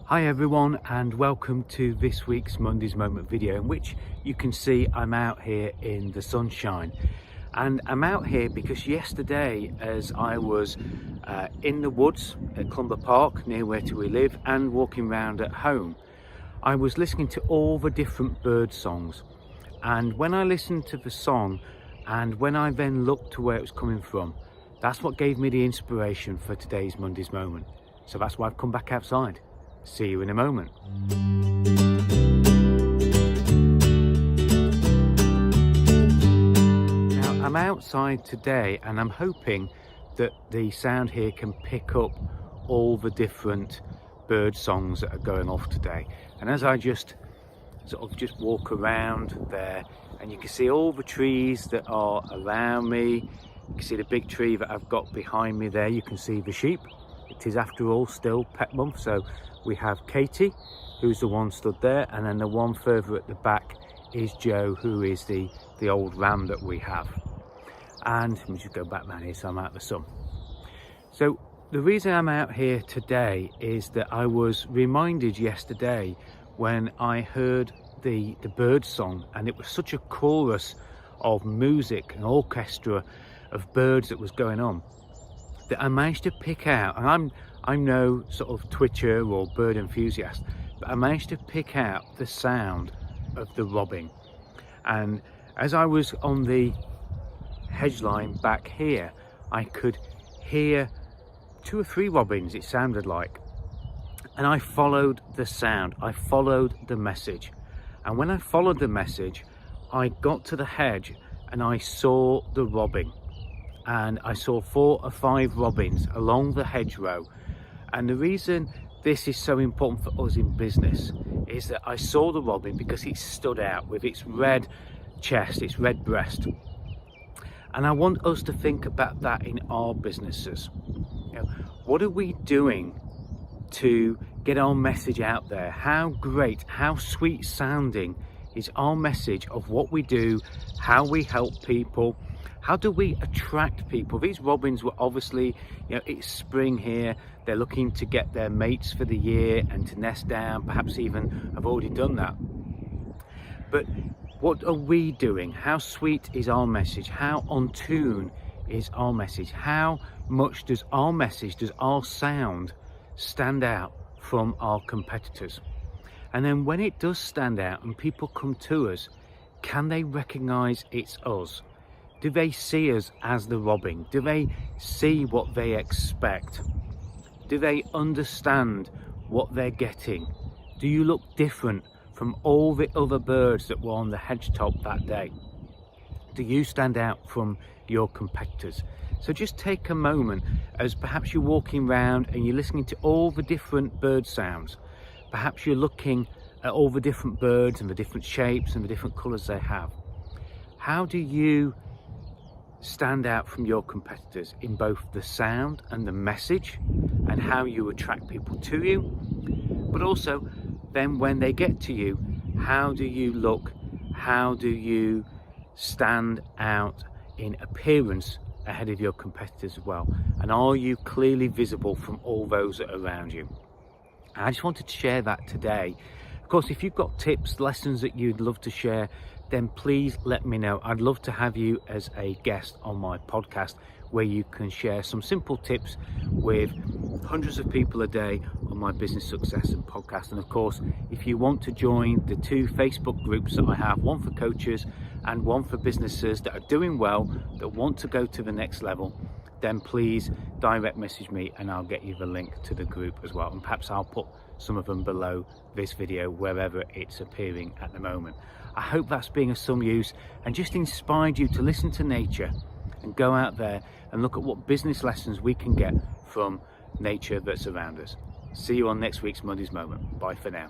Hi everyone, and welcome to this week's Monday's Moment video, in which you can see I'm out here in the sunshine. And I'm out here because yesterday, as I was in the woods at Clumber Park near where we live and walking around at home, I was listening to all the different bird songs. And when I listened to the song and when I then looked to where it was coming from, that's what gave me the inspiration for today's Monday's Moment. So that's why I've come back outside. See you in a moment. Now I'm outside today and I'm hoping that the sound here can pick up all the different bird songs that are going off today. And as I just walk around there, and you can see all the trees that are around me. You can see the big tree that I've got behind me there. You can see the sheep. It is, after all, still pet month, so we have Katie, who's the one stood there, and then the one further at the back is Joe, who is the old ram that we have. And let me just go back down here so I'm out of the sun. So the reason I'm out here today is that I was reminded yesterday when I heard the bird song, and it was such a chorus of music, an orchestra of birds that was going on, that I managed to pick out, and I'm no sort of twitcher or bird enthusiast, but I managed to pick out the sound of the robin. And as I was on the hedge line back here, I could hear 2 or 3 robins, it sounded like, and I followed the sound, I followed the message. And when I followed the message, I got to the hedge and I saw the robin. And I saw 4 or 5 robins along the hedgerow. And the reason this is so important for us in business is that I saw the robin because it stood out with its red chest, its red breast. And I want us to think about that in our businesses. You know, what are we doing to get our message out there? How great, how sweet sounding is our message of what we do, how we help people? How do we attract people? These robins were obviously, it's spring here. They're looking to get their mates for the year and to nest down, perhaps even have already done that. But what are we doing? How sweet is our message? How on tune is our message? How much does our message, does our sound stand out from our competitors? And then when it does stand out and people come to us, can they recognize it's us? Do they see us as the robin? Do they see what they expect? Do they understand what they're getting? Do you look different from all the other birds that were on the hedge top that day? Do you stand out from your competitors? So just take a moment, as perhaps you're walking around and you're listening to all the different bird sounds. Perhaps you're looking at all the different birds and the different shapes and the different colours they have. How do you stand out from your competitors in both the sound and the message, and how you attract people to you? But also then when they get to you, how do you look? How do you stand out in appearance ahead of your competitors as well? And are you clearly visible from all those that are around you? I just wanted to share that today. Of course, if you've got tips, lessons that you'd love to share, then please let me know. I'd love to have you as a guest on my podcast, where you can share some simple tips with hundreds of people a day on my Business Success and podcast. And of course, if you want to join the 2 Facebook groups that I have, one for coaches and one for businesses that are doing well, that want to go to the next level, then please direct message me and I'll get you the link to the group as well. And perhaps I'll put some of them below this video, wherever it's appearing at the moment. I hope that's being of some use and just inspired you to listen to nature and go out there and look at what business lessons we can get from nature that's around us. See you on next week's Monday's Moment. Bye for now.